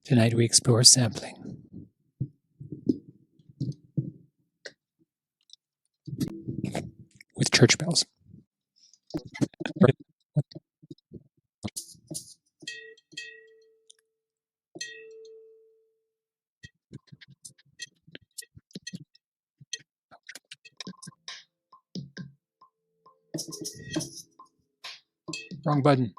Tonight we explore sampling. With church bells. Wrong button.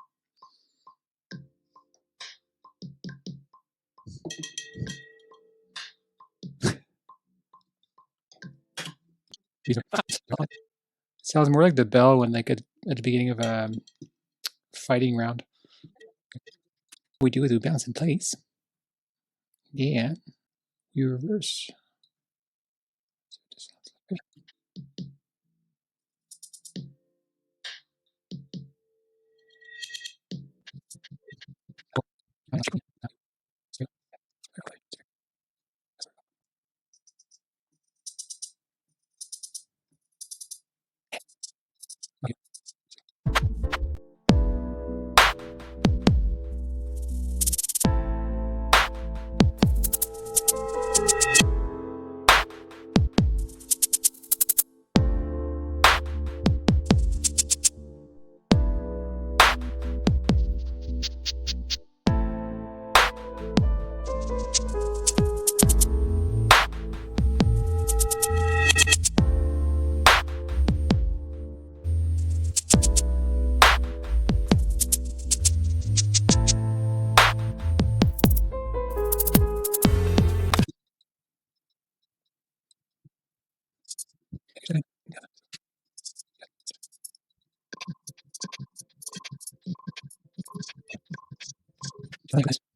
Sounds more like the bell when like at the beginning of a fighting round. We do is we bounce in place. Yeah. We reverse. Thanks.